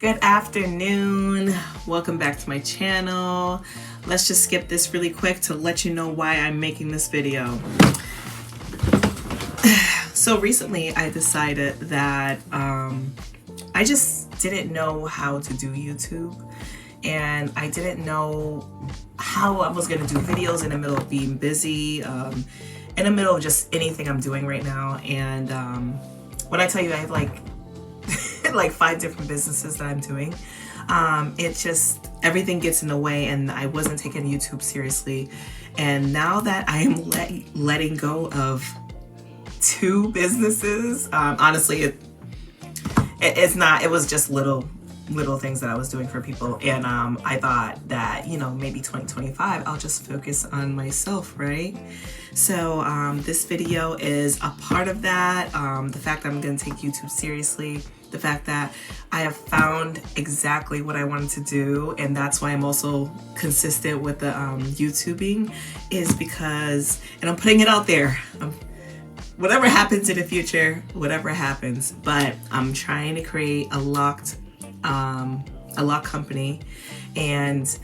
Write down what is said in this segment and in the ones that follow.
Good afternoon. Welcome back to my channel. Let's just skip this really quick to let you know why I'm making this video. So recently I decided that I just didn't know how to do YouTube, and I didn't know how I was going to do videos in the middle of being busy, in the middle of just anything I'm doing right now. And when I tell you I have like 5 different businesses that I'm doing, it's just everything gets in the way, and I wasn't taking YouTube seriously. And now that I am letting go of 2 businesses, honestly it's not, it was just little things that I was doing for people, and I thought that, you know, maybe 2025 I'll just focus on myself, right? So this video is a part of that. The fact that I'm going to take YouTube seriously, the fact that I have found exactly what I wanted to do, and that's why I'm also consistent with the YouTubing, is because, and I'm putting it out there, whatever happens in the future, whatever happens, but I'm trying to create a lock company. And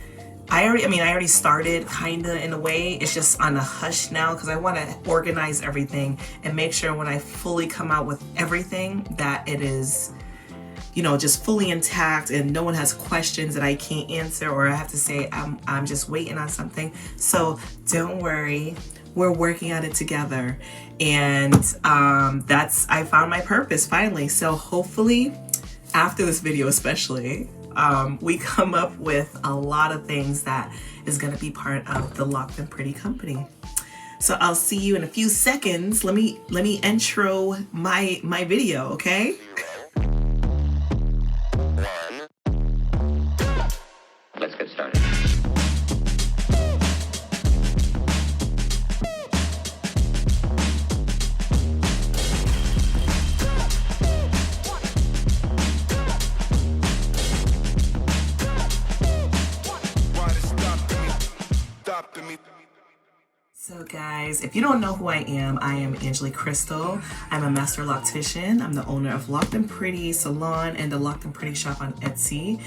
I already started kinda in a way. It's just on a hush now because I want to organize everything and make sure when I fully come out with everything that it is, you know, just fully intact and no one has questions that I can't answer, or I have to say I'm just waiting on something. So don't worry, we're working on it together. And I found my purpose finally. So hopefully after this video especially, we come up with a lot of things that is going to be part of the Locked and Pretty company. So I'll see you in a few seconds. Let me intro my video, okay? Let's get started. So guys, if you don't know who I am Angelique Crystal. I'm a master Loctician. I'm the owner of Locked and Pretty Salon and the Locked and Pretty shop on Etsy.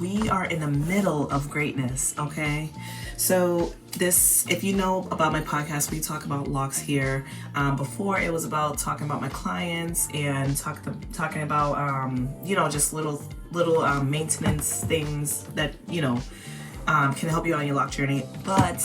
We are in the middle of greatness, okay? So if you know about my podcast, we talk about locks here. Before it was about talking about my clients and talking about, you know, just little maintenance things that, you know, can help you on your lock journey. But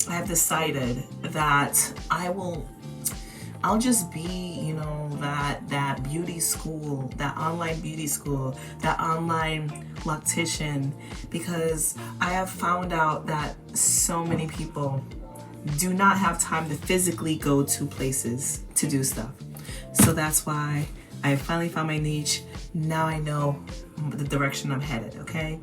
I have decided that I'll just be, you know, that beauty school, that online beauty school, that online Loctician, because I have found out that so many people do not have time to physically go to places to do stuff. So that's why I finally found my niche. Now I know the direction I'm headed, okay?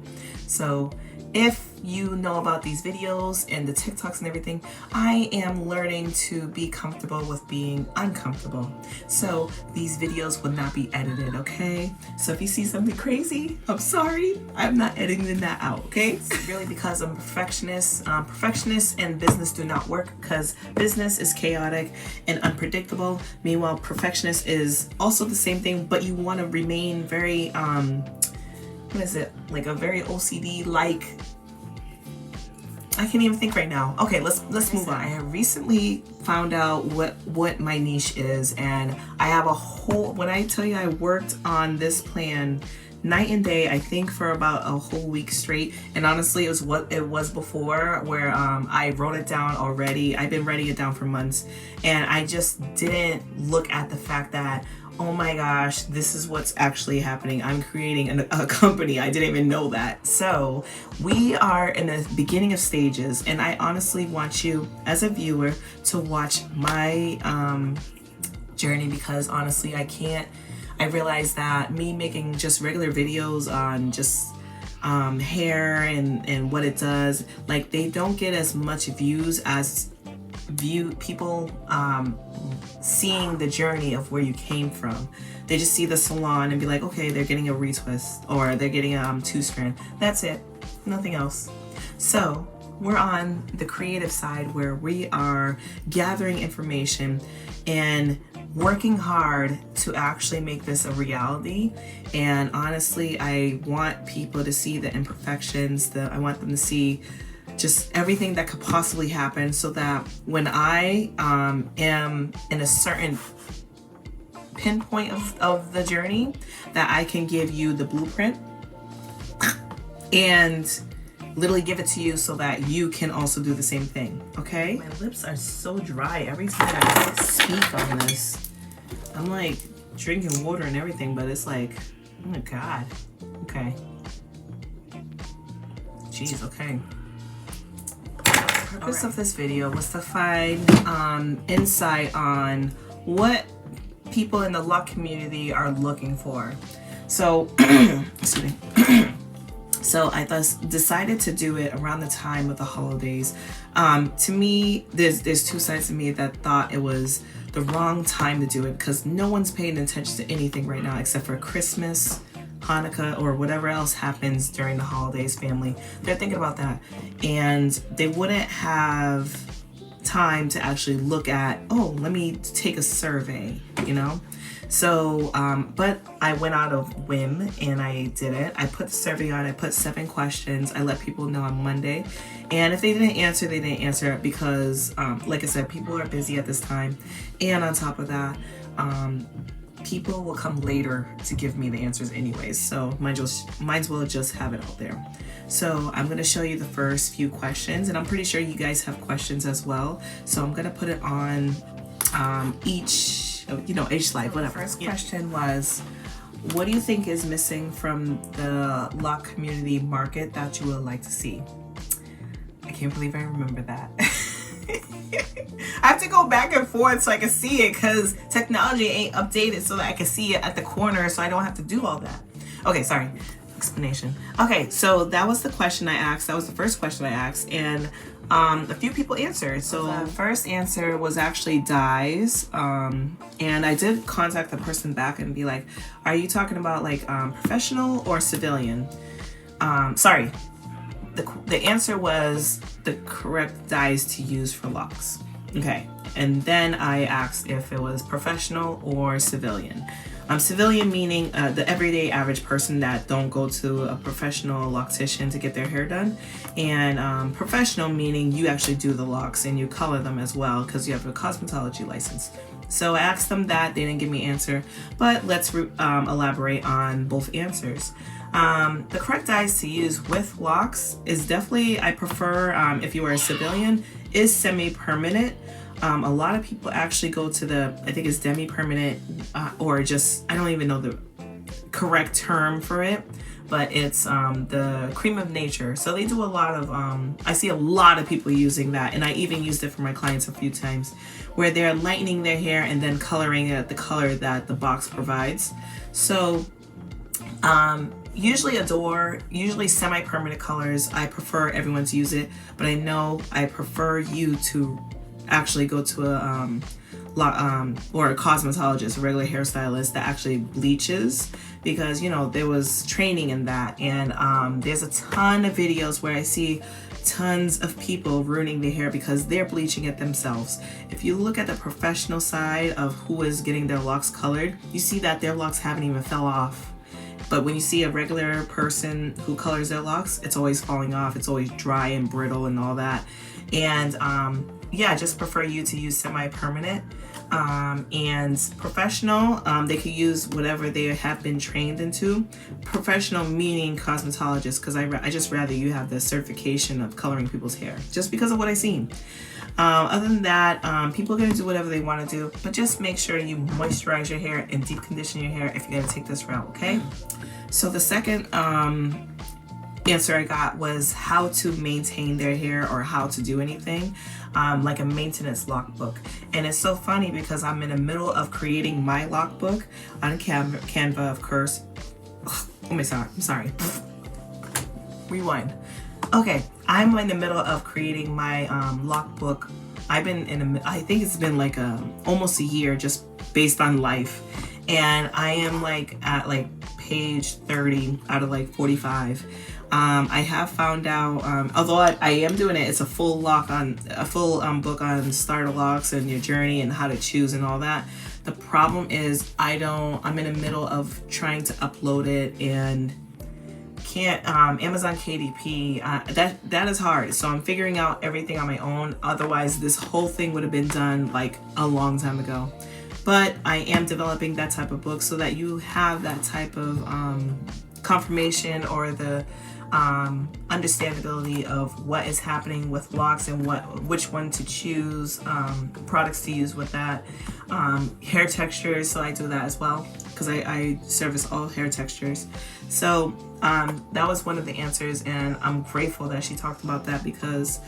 So if you know about these videos and the TikToks and everything, I am learning to be comfortable with being uncomfortable. So these videos will not be edited, okay? So if you see something crazy, I'm sorry, I'm not editing that out, okay? It's really because I'm a perfectionist. Perfectionist and business do not work because business is chaotic and unpredictable. Meanwhile, perfectionist is also the same thing, but you want to remain very, what is it? Like a very OCD, like, I can't even think right now. Okay, let's move on. I have recently found out what my niche is, and I have a whole, when I tell you I worked on this plan night and day, I think for about a whole week straight. And honestly, it was what it was before, where I wrote it down already. I've been writing it down for months, and I just didn't look at the fact that, oh my gosh, this is what's actually happening. I'm creating a company. I didn't even know that. So we are in the beginning of stages, and I honestly want you as a viewer to watch my journey, because honestly, I realized that me making just regular videos on just hair and what it does, like, they don't get as much views as people seeing the journey of where you came from. They just see the salon and be like, okay, they're getting a retwist, or they're getting a 2-strand. That's it, nothing else. So we're on the creative side where we are gathering information and working hard to actually make this a reality. And honestly, I want people to see the imperfections, I want them to see just everything that could possibly happen, so that when I am in a certain pinpoint of the journey, that I can give you the blueprint and literally give it to you so that you can also do the same thing. Okay, my lips are so dry every time I speak on this. I'm like drinking water and everything, but it's like, oh my god. Okay, jeez. Okay, the purpose of this video was to find insight on what people in the lock community are looking for. So excuse me. So I decided to do it around the time of the holidays. To me, there's two sides of me that thought it was the wrong time to do it, because no one's paying attention to anything right now except for Christmas, Hanukkah, or whatever else happens during the holidays. Family, they're thinking about that, and they wouldn't have time to actually look at, oh, let me take a survey, you know. So but I went out of whim and I did it. I put the survey on. I put 7 questions. I let people know on Monday, and if they didn't answer, they didn't answer, because like I said, people are busy at this time, and on top of that, people will come later to give me the answers anyways, so might as well just have it out there. So I'm going to show you the first few questions, and I'm pretty sure you guys have questions as well, so I'm going to put it on each slide, whatever. First question was, what do you think is missing from the lock community market that you would like to see? I can't believe I remember that. I have to go back and forth so I can see it, because technology ain't updated so that I can see it at the corner, so I don't have to do all that. Okay, sorry. Explanation. Okay, so that was the question I asked. That was the first question I asked, and a few people answered. So the first answer was actually dyes, and I did contact the person back and be like, are you talking about like professional or civilian? Sorry, the answer was the correct dyes to use for locks. Okay, and then I asked if it was professional or civilian. Civilian meaning the everyday average person that don't go to a professional loctician to get their hair done, and professional meaning you actually do the locks and you color them as well because you have a cosmetology license. So I asked them that. They didn't give me an answer, but let's elaborate on both answers. The correct dyes to use with locks is definitely, I prefer, if you are a civilian, is semi-permanent. A lot of people actually go to the, I think it's demi-permanent, or just, I don't even know the correct term for it, but it's the cream of nature. So they do a lot of, I see a lot of people using that, and I even used it for my clients a few times, where they're lightening their hair and then coloring it the color that the box provides. So usually usually semi-permanent colors, I prefer everyone to use it, but I know I prefer you to actually go to a or a cosmetologist, a regular hairstylist that actually bleaches, because, you know, there was training in that, and there's a ton of videos where I see tons of people ruining their hair because they're bleaching it themselves. If you look at the professional side of who is getting their locks colored, you see that their locks haven't even fell off. But when you see a regular person who colors their locks, it's always falling off. It's always dry and brittle and all that. And yeah, I just prefer you to use semi-permanent. And professional, they could use whatever they have been trained into. Professional meaning cosmetologist, because I just rather you have the certification of coloring people's hair, just because of what I've seen. Other than that, people are going to do whatever they want to do, but just make sure you moisturize your hair and deep condition your hair if you're going to take this route, okay? So the second answer I got was how to maintain their hair, or how to do anything, like a maintenance lock book. And it's so funny because I'm in the middle of creating my lock book on Canva, of course. Oh my god, I'm sorry. Rewind. Okay, I'm in the middle of creating my lock book. I've been I think it's been like almost a year, just based on life. And I am like at like page 30 out of like 45. I have found out, although I am doing it, it's a full book on starter locks and your journey and how to choose and all that. The problem is I'm in the middle of trying to upload it and can't, Amazon KDP, that is hard. So I'm figuring out everything on my own. Otherwise, this whole thing would have been done like a long time ago. But I am developing that type of book so that you have that type of confirmation or the understandability of what is happening with locks and which one to choose, products to use with that, hair textures. So I do that as well because I service all hair textures. So that was one of the answers, and I'm grateful that she talked about that because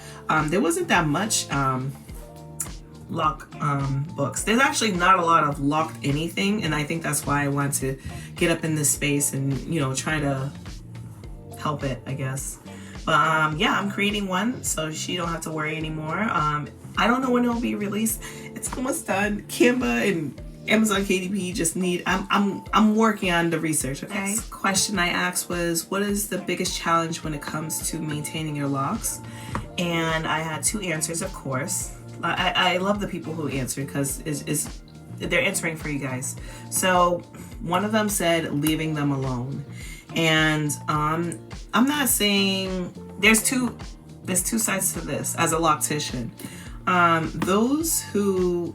there wasn't that much lock books. There's actually not a lot of locked anything, and I think that's why I want to get up in this space and, you know, try to help it, I guess. But yeah, I'm creating one so she don't have to worry anymore. I don't know when it'll be released. It's almost done. Canva and Amazon KDP just need, I'm working on the research, okay? Next question I asked was, what is the biggest challenge when it comes to maintaining your locks? And I had 2 answers, of course. I love the people who answer because they're answering for you guys. So one of them said leaving them alone. And I'm not saying, there's two sides to this as a loctician. Those who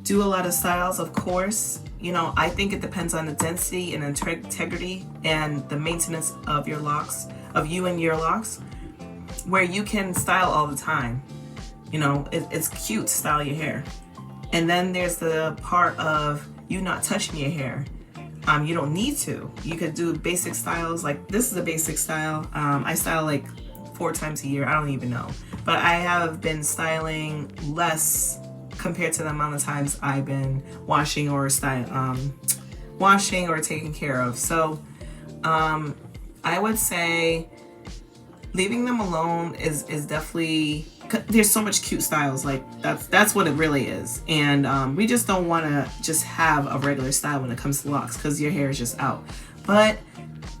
do a lot of styles, of course, you know, I think it depends on the density and integrity and the maintenance of your locks, of you and your locks, where you can style all the time. You know, it's cute to style your hair. And then there's the part of you not touching your hair. You don't need to. You could do basic styles. Like this is a basic style. I style like 4 times a year. I don't even know. But I have been styling less compared to the amount of times I've been washing or taking care of. So I would say leaving them alone is definitely, there's so much cute styles, like that's what it really is. And we just don't want to just have a regular style when it comes to locks because your hair is just out. But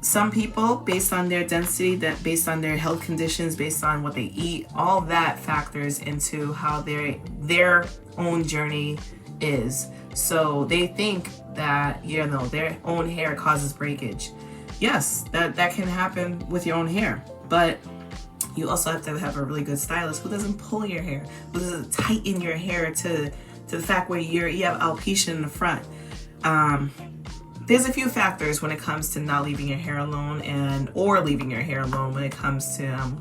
some people, based on their density, that based on their health conditions, based on what they eat, all that factors into how their own journey is. So they think that, you know, their own hair causes breakage. Yes, that can happen with your own hair, but you also have to have a really good stylist who doesn't pull your hair, who doesn't tighten your hair to the fact where you have alopecia in the front. There's a few factors when it comes to not leaving your hair alone or leaving your hair alone when it comes to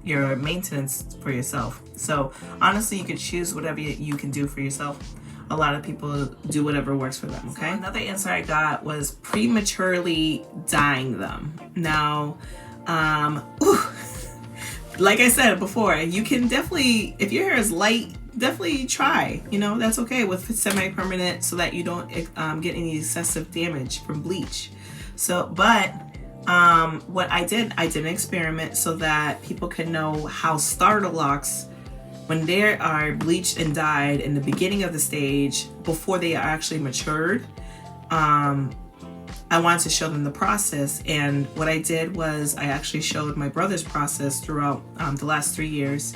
your maintenance for yourself. So honestly, you could choose whatever you can do for yourself. A lot of people do whatever works for them, okay? So another answer I got was prematurely dyeing them. Now, like I said before, you can definitely, if your hair is light, definitely try, you know, that's okay with semi-permanent so that you don't get any excessive damage from bleach. So, but what I did an experiment so that people can know how starter locks, when they are bleached and dyed in the beginning of the stage before they are actually matured, I wanted to show them the process. And what I did was I actually showed my brother's process throughout the last 3 years.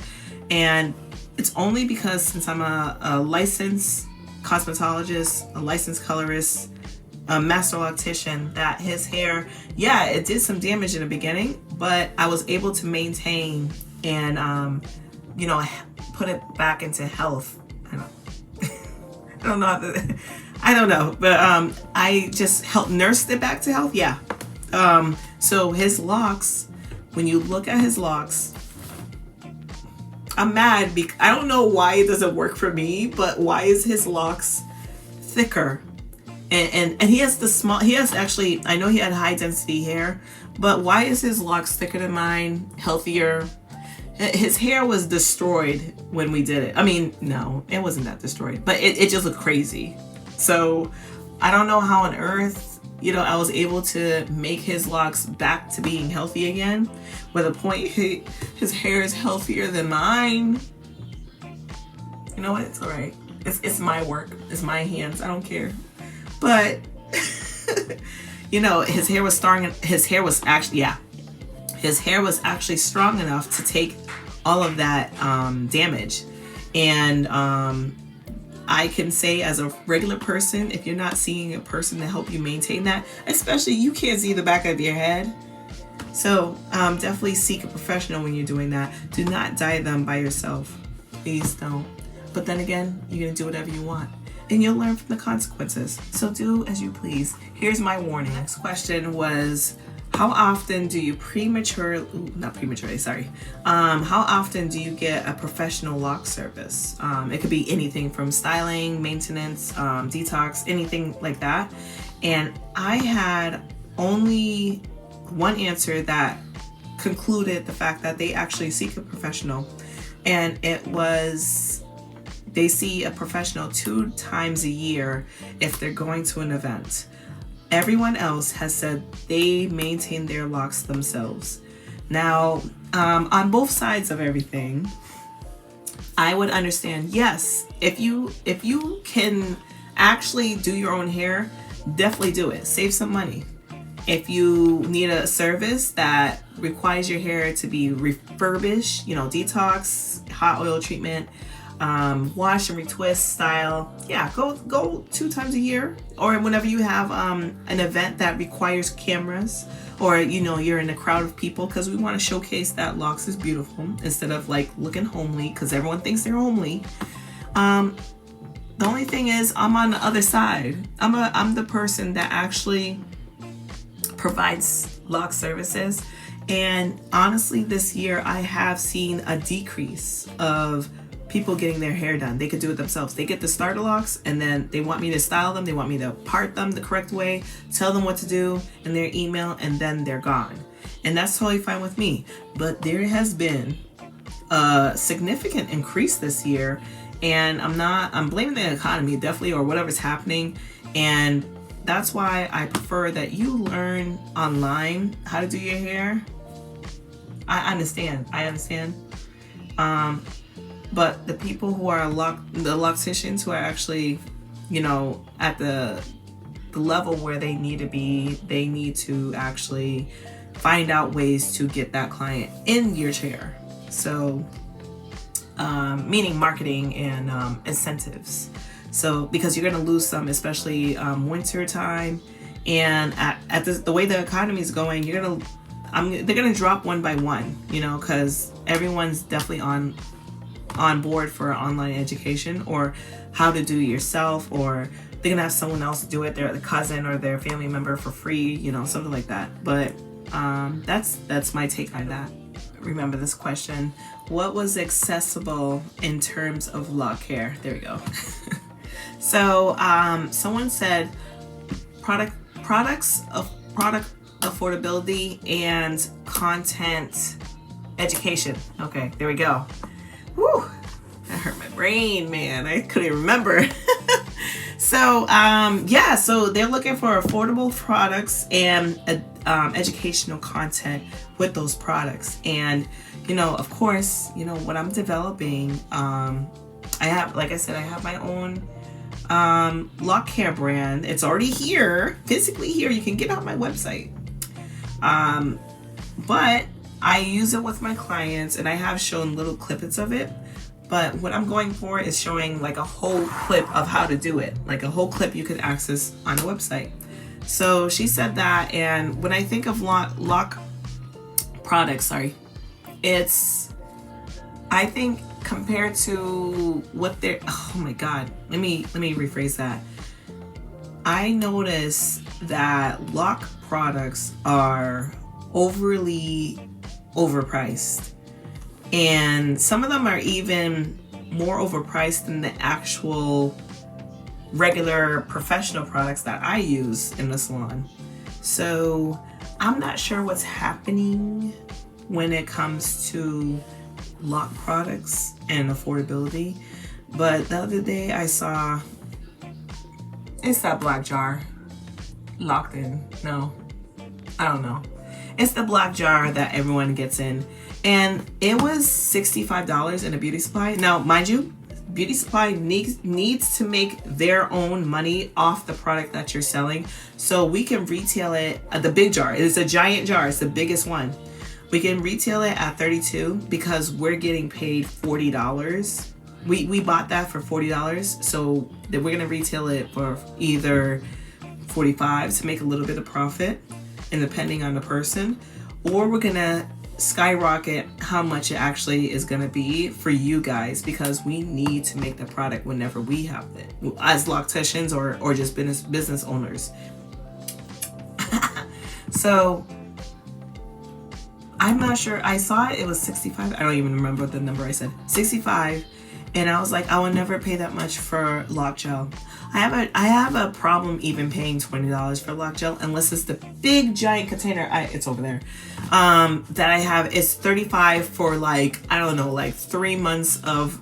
And it's only because since I'm a licensed cosmetologist, a licensed colorist, a master loctician, that his hair, yeah, it did some damage in the beginning, but I was able to maintain and, you know, put it back into health. I don't know, but I just helped nurse it back to health. Yeah. So his locks, when you look at his locks, I'm mad because I don't know why it doesn't work for me, but why is his locks thicker? And he has actually, I know he had high density hair, but why is his locks thicker than mine, healthier? His hair was destroyed when we did it. I mean, no, it wasn't that destroyed, but it just looked crazy. So I don't know how on earth, you know, I was able to make his locks back to being healthy again. With a point, his hair is healthier than mine. You know what? It's all right. It's my work. It's my hands. I don't care. But you know, his hair was strong. His hair was actually strong enough to take all of that damage. And I can say as a regular person, if you're not seeing a person to help you maintain that, especially you can't see the back of your head. So definitely seek a professional when you're doing that. Do not dye them by yourself. Please don't. But then again, you're going to do whatever you want. And you'll learn from the consequences. So do as you please. Here's my warning. Next question was, how often do you how often do you get a professional lock service? It could be anything from styling, maintenance, detox, anything like that. And I had only one answer that concluded the fact that they actually seek a professional. And it was, they see a professional 2 times a year if they're going to an event. Everyone else has said they maintain their locks themselves. Now, on both sides of everything, I would understand, yes, if you can actually do your own hair, definitely do it. Save some money. If you need a service that requires your hair to be refurbished, detox, hot oil treatment, wash and retwist style, yeah, go 2 times a year, or whenever you have an event that requires cameras, or you're in a crowd of people, because we want to showcase that locks is beautiful instead of like looking homely, because everyone thinks they're homely. The only thing is, I'm on the other side. I'm the person that actually provides lock services, and honestly this year I have seen a decrease of people getting their hair done. They could do it themselves. They get the starter locks and then they want me to style them. They want me to part them the correct way, tell them what to do in their email, and then they're gone. And that's totally fine with me. But there has been a significant increase this year, and I'm blaming the economy definitely, or whatever's happening. And that's why I prefer that you learn online how to do your hair. I understand. But the people who are the locticians who are actually, at the level where they need to be, they need to actually find out ways to get that client in your chair. So, meaning marketing and incentives. So, because you're going to lose some, especially winter time, and at the way the economy is going, they're going to drop one by one, because everyone's definitely on board for online education, or how to do it yourself, or they're gonna have someone else do it, their cousin or their family member for free, something like that. But that's my take on that. Remember this question: what was accessible in terms of lock hair? There we go. So someone said product affordability and content education. Okay, there we go. Whew, that hurt my brain, man. I couldn't remember. So, so they're looking for affordable products and educational content with those products. And, of course, what I'm developing, I have my own lock hair brand. It's already here, physically here. You can get it on my website. But I use it with my clients, and I have shown little clippets of it. But what I'm going for is showing like a whole clip of how to do it, like a whole clip you could access on the website. So she said that, and when I think of lock products, I think compared to what they're, oh my God, let me rephrase that. I noticed that lock products are overpriced, and some of them are even more overpriced than the actual regular professional products that I use in the salon. So I'm not sure what's happening when it comes to lock products and affordability, but the other day I saw, it's that black jar, locked in, no, I don't know. It's the black jar that everyone gets in. And it was $65 in a beauty supply. Now, mind you, beauty supply needs to make their own money off the product that you're selling. So we can retail it at the big jar. It's a giant jar. It's the biggest one. We can retail it at $32 because we're getting paid $40 we bought that for $40, so that we're gonna retail it for either $45 to make a little bit of profit, and depending on the person, or we're gonna skyrocket how much it actually is gonna be for you guys, because we need to make the product whenever we have it as Locticians or just business owners. So I'm not sure. I saw it was 65. I don't even remember the number I said. 65. And I was like, I will never pay that much for lock gel. I have a problem even paying $20 for lock gel unless it's the big giant container. It's over there. That I have is $35 for like, I don't know, like 3 months of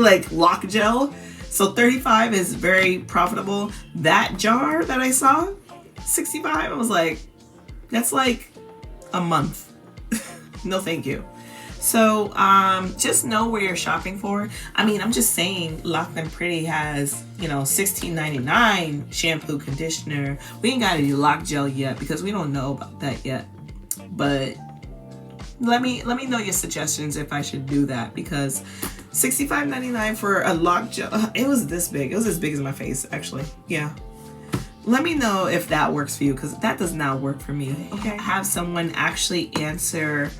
like lock gel. So $35 is very profitable. That jar that I saw, $65, I was like, that's like a month. No, thank you. So just know where you're shopping for. I mean, I'm just saying, Locked and Pretty has, you know, $16.99 shampoo, conditioner. We ain't got any lock gel yet because we don't know about that yet. But let me know your suggestions if I should do that, because $65.99 for a lock gel. It was this big. It was as big as my face, actually. Yeah. Let me know if that works for you, because that does not work for me. Okay. Have someone actually answer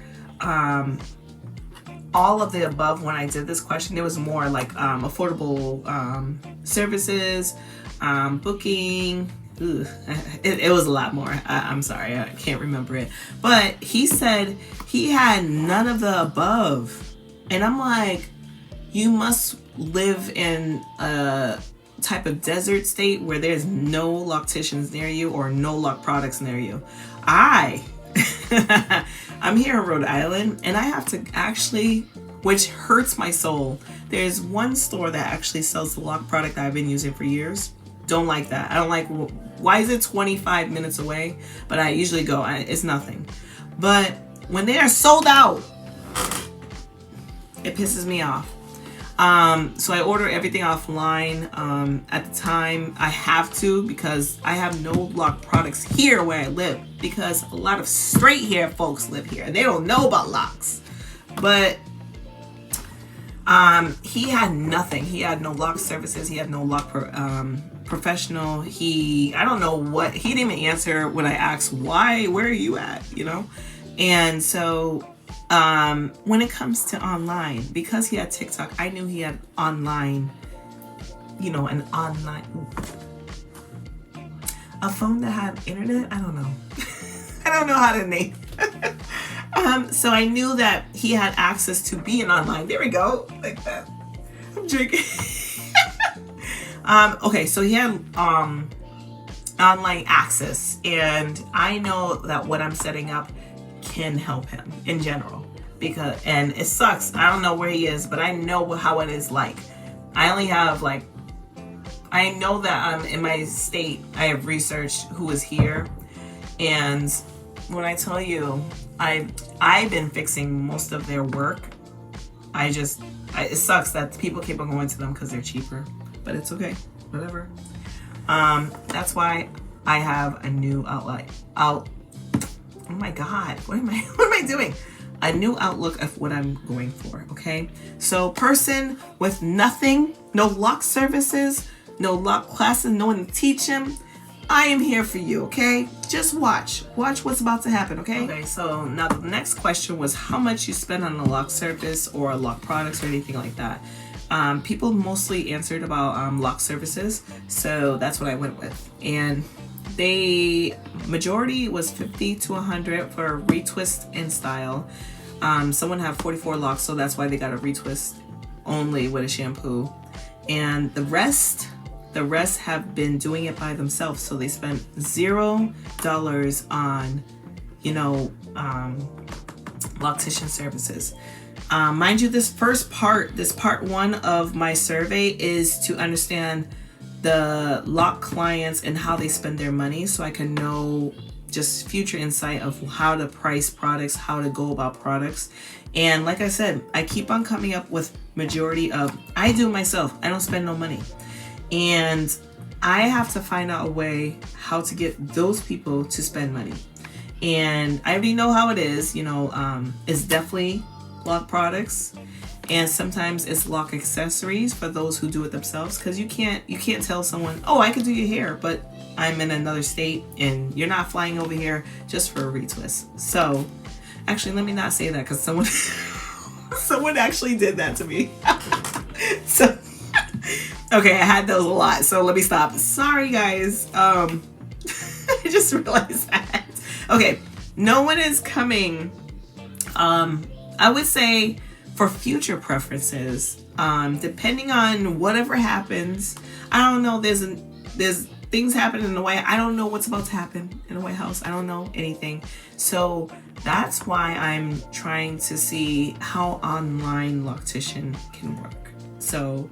all of the above when I did this question. It was more like affordable services, booking. It was a lot more. I'm sorry, I can't remember it. But he said he had none of the above. And I'm like, you must live in a type of desert state where there's no Locticians near you or no lock products near you. I'm here in Rhode Island, and I have to actually, which hurts my soul, there's one store that actually sells the lock product that I've been using for years. Don't like that. I don't like, why is it 25 minutes away? But I usually go, it's nothing. But when they are sold out, it pisses me off. So I order everything offline. At the time I have to, because I have no lock products here where I live, because a lot of straight hair folks live here and they don't know about locks. But he had nothing. He had no lock services. He had no lock professional. I don't know what, he didn't even answer when I asked why, where are you at, you know? And so when it comes to online, because he had TikTok, I knew he had online, you know, a phone that had internet. I don't know. I don't know how to name it. So I knew that he had access to being online. There we go, like that. I'm drinking. Okay, so he had online access, and I know that what I'm setting up can help him in general, because, and it sucks, I don't know where he is, but I know how it is like. I only have like, I know that in my state I have researched who is here, and when I tell you I've been fixing most of their work, it sucks that people keep on going to them because they're cheaper, but it's okay, whatever. That's why I have a new outlet. Oh my God, what am I doing? A new outlook of what I'm going for, okay? So person with nothing, no lock services, no lock classes, no one to teach him, I am here for you, okay? Just watch what's about to happen, okay? Okay, so now the next question was how much you spend on a lock service or lock products or anything like that. People mostly answered about lock services, so that's what I went with. And the majority was 50 to 100 for a retwist and style. Someone had 44 locks, so that's why they got a retwist only with a shampoo. And the rest have been doing it by themselves, so they spent $0 on, you know, Loctician services. Mind you, this part one of my survey is to understand the lock clients and how they spend their money, so I can know just future insight of how to price products, how to go about products. And like I said, I keep on coming up with majority of, I do myself, I don't spend no money. And I have to find out a way how to get those people to spend money. And I already know how it is, you know, it's definitely lock products. And sometimes it's lock accessories for those who do it themselves, because you can't tell someone, oh, I can do your hair, but I'm in another state and you're not flying over here just for a retwist. So actually, let me not say that, because someone actually did that to me. So okay, I had those a lot, so let me stop. Sorry guys. I just realized that. Okay, no one is coming. I would say for future preferences, depending on whatever happens, I don't know, there's things happening in the White House. I don't know what's about to happen in the White House. I don't know anything. So that's why I'm trying to see how online Loctician can work. So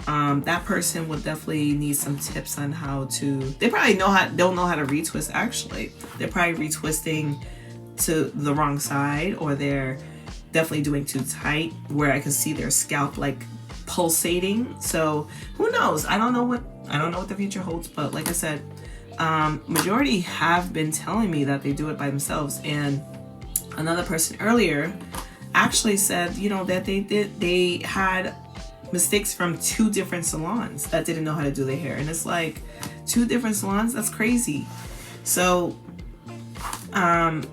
that person will definitely need some tips on how to, they probably don't know how to retwist. Actually, they're probably retwisting to the wrong side, or they're definitely doing too tight where I can see their scalp like pulsating. So who knows? I don't know what the future holds, but like I said, majority have been telling me that they do it by themselves. And another person earlier actually said, you know, that they had mistakes from 2 different salons that didn't know how to do their hair. And it's like 2 different salons, that's crazy. So I'm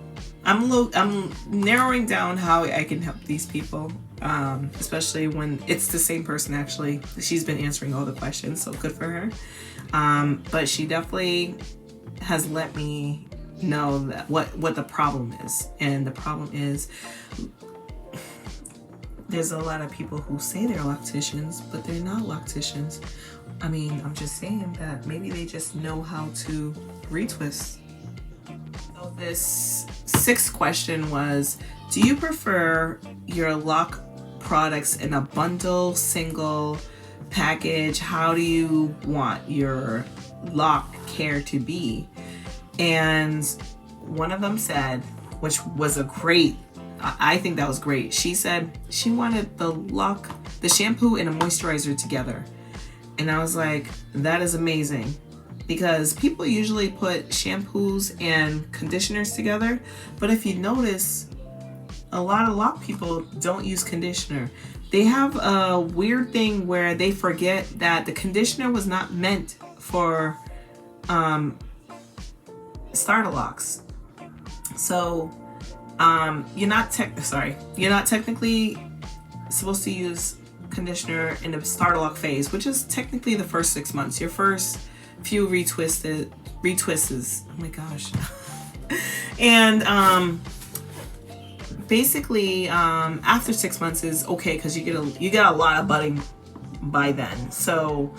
narrowing down how I can help these people, especially when it's the same person. Actually, she's been answering all the questions, so good for her. But she definitely has let me know that what the problem is. And the problem is, there's a lot of people who say they're locticians, but they're not locticians. I mean, I'm just saying that maybe they just know how to retwist. So this 6th question was, do you prefer your lock products in a bundle, single, package? How do you want your lock care to be? And one of them said, which was I think that was great. She said she wanted the shampoo and a moisturizer together. And I was like, that is amazing. Because people usually put shampoos and conditioners together. But if you notice, a lot of lock people don't use conditioner. They have a weird thing where they forget that the conditioner was not meant for starter locks. So you're not technically supposed to use conditioner in the starter lock phase, which is technically the first 6 months. Your first few retwists. Oh my gosh. And basically after 6 months is okay, because you get a lot of budding by then. So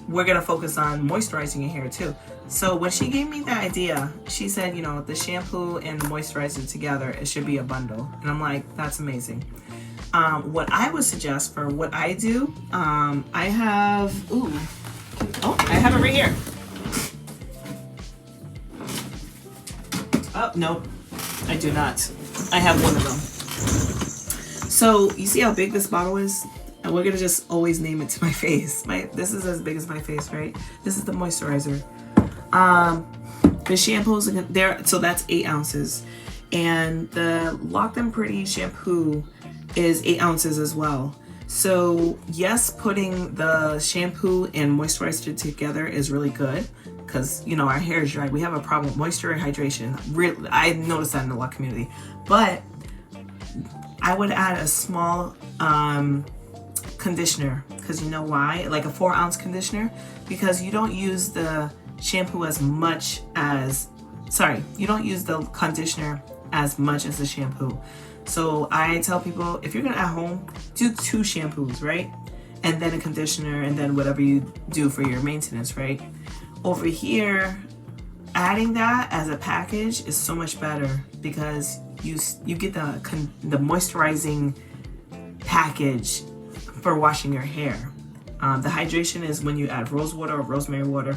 we're gonna focus on moisturizing your hair too. So when she gave me the idea, she said, you know, the shampoo and the moisturizer together, it should be a bundle. And I'm like, that's amazing. What I would suggest for what I do, I have it right here. Oh, no, I do not. I have one of them. So you see how big this bottle is? And we're gonna just always name it to my face. This is as big as my face, right? This is the moisturizer. The shampoos there, so that's 8 ounces. And the Locked and Pretty shampoo is 8 ounces as well. So yes, putting the shampoo and moisturizer together is really good, because you know our hair is dry. We have a problem with moisture and hydration. Really, I noticed that in the lock community. But I would add a small conditioner, because you know why? Like a 4-ounce conditioner, because you don't use the shampoo as much as, you don't use the conditioner as much as the shampoo. So I tell people, if you're gonna at home, do 2 shampoos, right? And then a conditioner, and then whatever you do for your maintenance, right? Over here, adding that as a package is so much better, because you get the moisturizing package for washing your hair. The hydration is when you add rose water or rosemary water,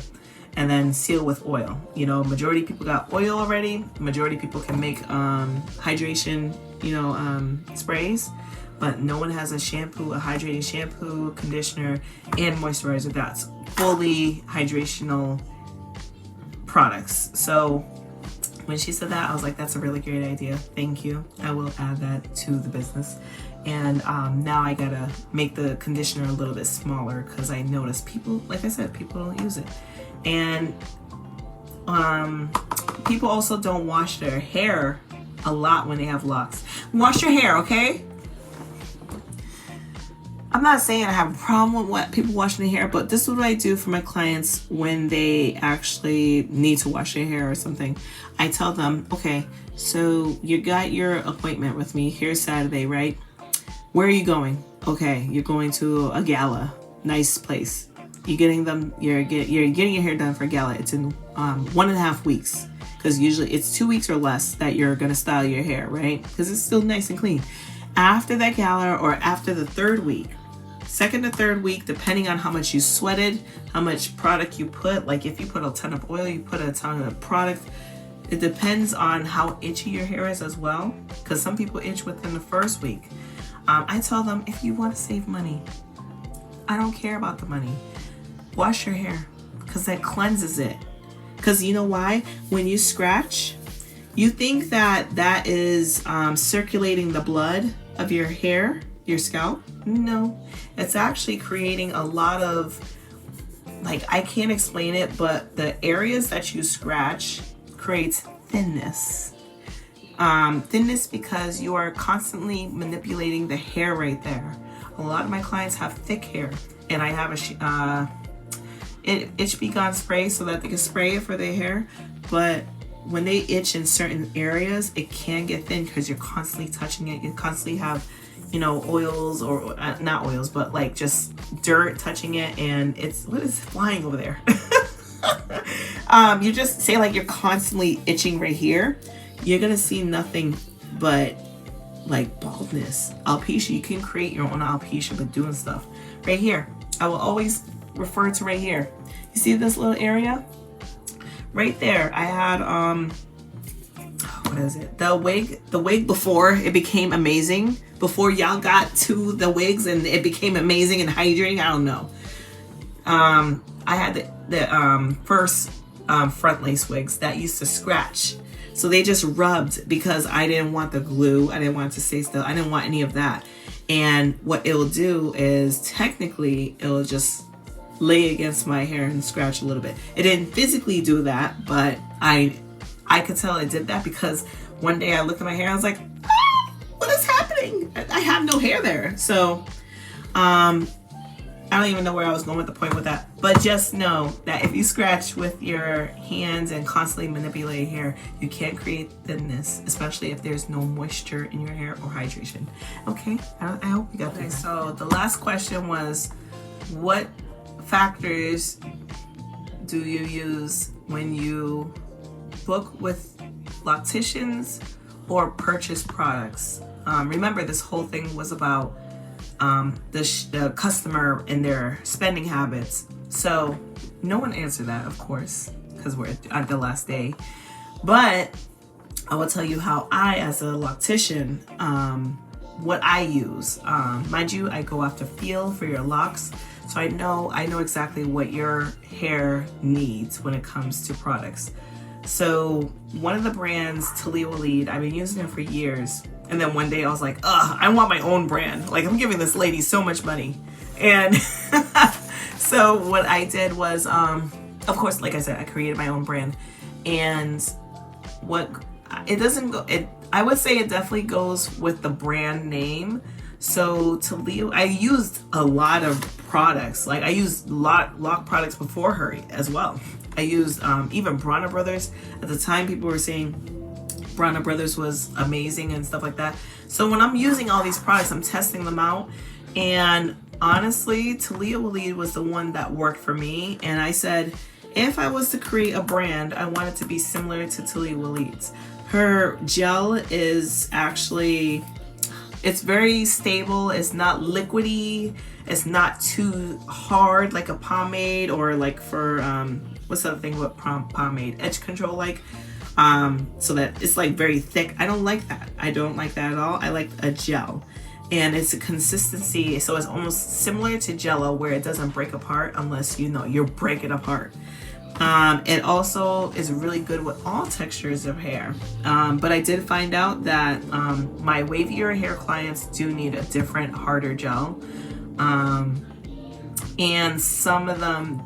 and then seal with oil. You know, majority of people got oil already. Majority of people can make hydration, sprays, but no one has a shampoo, a hydrating shampoo, conditioner, and moisturizer that's fully hydrational products. So When she said that, I was like, that's a really great idea. Thank you. I will add that to the business. And now I gotta make the conditioner a little bit smaller because I noticed people, like I said, people don't use it. And people also don't wash their hair a lot when they have locks. Wash your hair, okay? I'm not saying I have a problem with what people washing their hair, but this is what I do for my clients when they actually need to wash their hair or something. I tell them, okay, so you got your appointment with me. Here's Saturday, right? Where are you going? Okay, you're going to a gala. Nice place. You're getting your hair done for a gala. It's in 1.5 weeks. Because usually it's 2 weeks or less that you're going to style your hair, right? Because it's still nice and clean. After that gala or after the 3rd week, 2nd to 3rd week, depending on how much you sweated, how much product you put, like if you put a ton of oil, you put a ton of product, it depends on how itchy your hair is as well, because some people itch within the 1st week. I tell them, if you want to save money, I don't care about the money, wash your hair, because that cleanses it. Because you know why? When you scratch, you think that that is circulating the blood of your hair, your scalp. No, it's actually creating a lot of, like, I can't explain it, but the areas that you scratch creates thinness. Thinness because you are constantly manipulating the hair right there. A lot of my clients have thick hair, and I have a itch be gone spray so that they can spray it for their hair, but when they itch in certain areas, it can get thin because you're constantly touching it. You constantly have, you know, oils or not oils, but like just dirt touching it, and it's, what is flying over there? You just say like you're constantly itching right here, you're gonna see nothing but like baldness. Alopecia, you can create your own alopecia by doing stuff. Right here, I will always refer to right here. You see this little area? Right there, I had, what is it? The wig before it became amazing. Before y'all got to the wigs and it became amazing and hydrating, I don't know. I had the first front lace wigs that used to scratch. So they just rubbed because I didn't want the glue. I didn't want it to stay still. I didn't want any of that. And what it will do is technically it will just lay against my hair and scratch a little bit. It didn't physically do that, but I could tell it did that because one day I looked at my hair, I was like, ah, what is happening? I have no hair there. So I don't even know where I was going with the point with that, but just know that if you scratch with your hands and constantly manipulate hair, you can't create thinness, especially if there's no moisture in your hair or hydration. Okay, I hope you got that. Okay, so the last question was, what factors do you use when you book with Locticians or purchase products? Remember, this whole thing was about the customer and their spending habits. So no one answered that, of course, because we're at the last day. But I will tell you how I, as a Loctician, what I use. Mind you, I go after feel for your locks. So I know exactly what your hair needs when it comes to products. So one of the brands, locd, I've been using it for years. And then one day I was like, I want my own brand. Like, I'm giving this lady so much money. And so what I did was, of course, like I said, I created my own brand. And I would say it definitely goes with the brand name. So I used a lot of products. Like, I used lock products before her as well. I used even Bronner Brothers. At the time, people were saying Bronner Brothers was amazing and stuff like that. So when I'm using all these products, I'm testing them out. And honestly, locd was the one that worked for me. And I said, if I was to create a brand, I want it to be similar to locd's. Her gel is actually, it's very stable. It's not liquidy. It's not too hard like a pomade, or like for, what's the other thing with pomade? Edge control, like. So that it's like very thick. I don't like that. I don't like that at all. I like a gel. And it's a consistency, so it's almost similar to Jello where it doesn't break apart unless you break it apart. It also is really good with all textures of hair. But I did find out that my wavier hair clients do need a different, harder gel. And some of them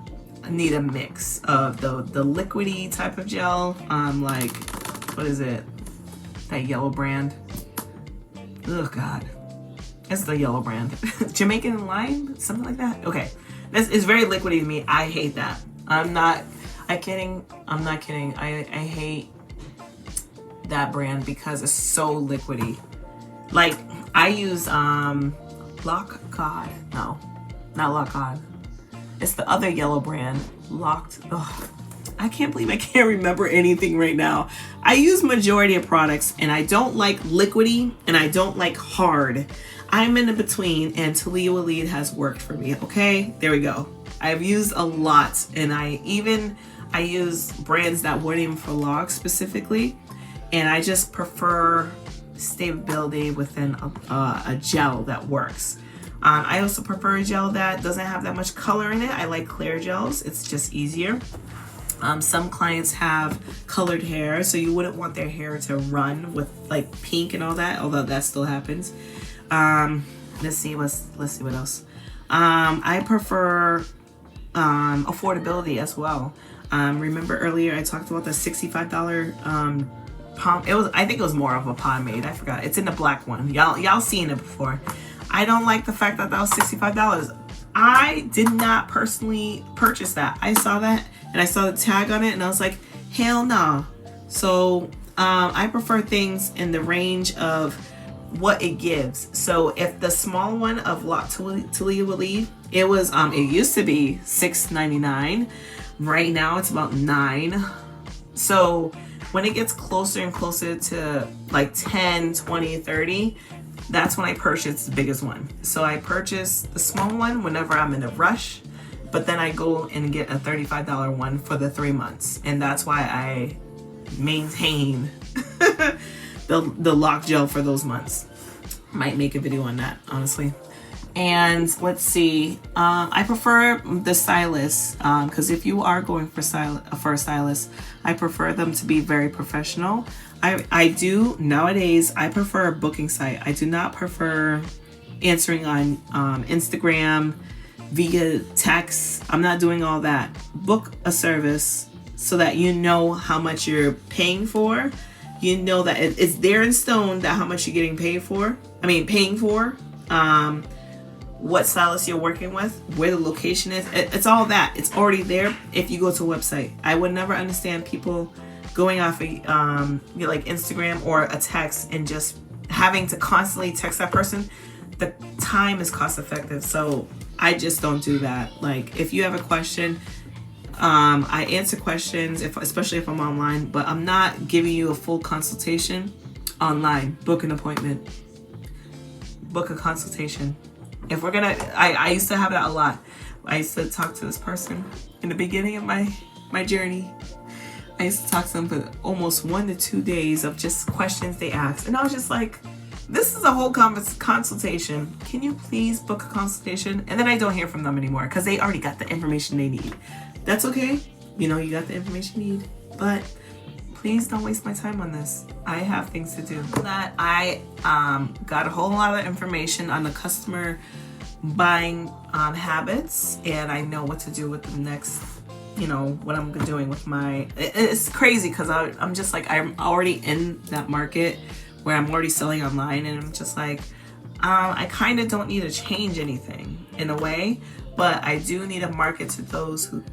need a mix of the liquidy type of gel, like, what is it? That yellow brand. Oh God, it's the yellow brand. Jamaican lime, something like that. Okay, this is very liquidy to me. I hate that. I'm not kidding. I hate that brand because it's so liquidy. Like, I use locd. No, not locd. It's the other yellow brand. I can't believe I can't remember anything right now. I use majority of products, and I don't like liquidy and I don't like hard. I'm in between, and Talia Walid has worked for me. Okay, there we go. I've used a lot, and I use brands that weren't even for logs specifically, and I just prefer stability within a gel that works. I also prefer a gel that doesn't have that much color in it. I like clear gels. It's just easier. Some clients have colored hair, so you wouldn't want their hair to run with like pink and all that, although that still happens. Let's see what else. I prefer affordability as well. Remember earlier I talked about the $65 I think it was more of a pomade. I forgot. It's in the black one. Y'all seen it before. I don't like the fact that was $65. I did not personally purchase that. I saw that and I saw the tag on it and I was like, hell no. So I prefer things in the range of what it gives. So if the small one of Talia Walid, it used to be $6.99. Right now it's about $9. So when it gets closer and closer to like 10, 20, 30, that's when I purchase the biggest one. So I purchase the small one whenever I'm in a rush, but then I go and get a $35 one for the 3 months. And that's why I maintain the lock gel for those months. Might make a video on that, honestly. And let's see, I prefer the stylist, because if you are going for a stylist, I prefer them to be very professional. I do nowadays, I prefer a booking site. I do not prefer answering on Instagram via text. I'm not doing all that. Book a service so that you know how much you're paying for. You know that it's there in stone that how much you're getting paying for. What stylist you're working with, where the location is. It's all that. It's already there if you go to a website. I would never understand people going off of like Instagram or a text and just having to constantly text that person. The time is cost effective, so I just don't do that. Like, if you have a question, I answer questions, especially if I'm online, but I'm not giving you a full consultation online. Book an appointment. Book a consultation. If we're gonna, I used to have that a lot. I used to talk to this person in the beginning of my journey. I used to talk to them for almost 1 to 2 days of just questions they asked. And I was just like, this is a whole consultation. Can you please book a consultation? And then I don't hear from them anymore because they already got the information they need. That's okay. You know, you got the information you need. But please don't waste my time on this. I have things to do. That I got a whole lot of information on the customer buying habits, and I know what to do with the next, what I'm doing with my, it's crazy because I'm just like, I'm already in that market where I'm already selling online, and I'm just like, I kind of don't need to change anything in a way, but I do need to market to those who,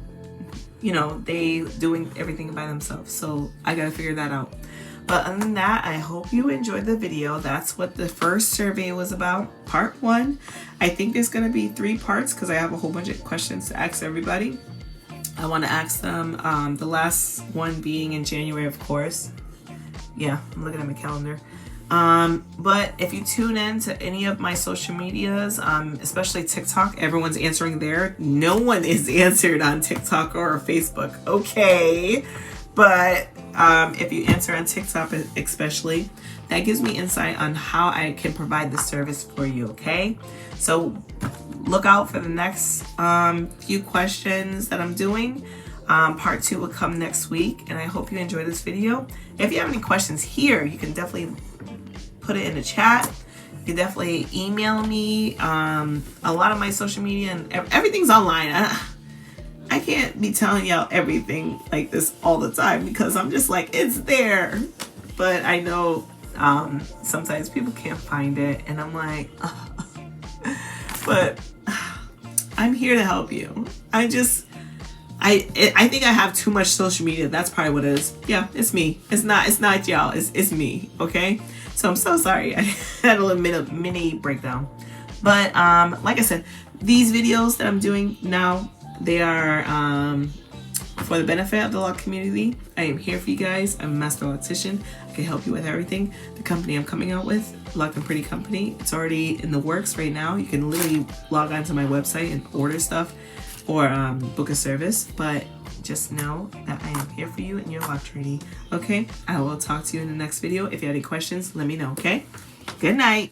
they doing everything by themselves. So I gotta figure that out. But other than that, I hope you enjoyed the video. That's what the first survey was about, part 1. I think there's gonna be 3 parts because I have a whole bunch of questions to ask everybody. I want to ask them, the last one being in January, of course. Yeah, I'm looking at my calendar. But if you tune in to any of my social medias, especially TikTok, everyone's answering there. No one is answered on TikTok or Facebook. Okay. But if you answer on TikTok especially, that gives me insight on how I can provide the service for you, okay? So look out for the next few questions that I'm doing. Part 2 will come next week, and I hope you enjoy this video. If you have any questions here, you can definitely put it in the chat. You can definitely email me. A lot of my social media and everything's online. I can't be telling y'all everything like this all the time because I'm just like, it's there. But I know sometimes people can't find it, and I'm like, but I'm here to help you. I think I have too much social media. That's probably what it is. Yeah, it's me. It's not y'all. It's me. Okay. So I'm so sorry. I had a little mini breakdown. But like I said, these videos that I'm doing now, they are for the benefit of the Loc community. I am here for you guys. I'm a master Loctician. I can help you with everything. The company I'm coming out with, Loc and Pretty Company, it's already in the works right now. You can literally log onto my website and order stuff or book a service. But just know that I am here for you in your Loc journey. Okay? I will talk to you in the next video. If you have any questions, let me know, okay? Good night.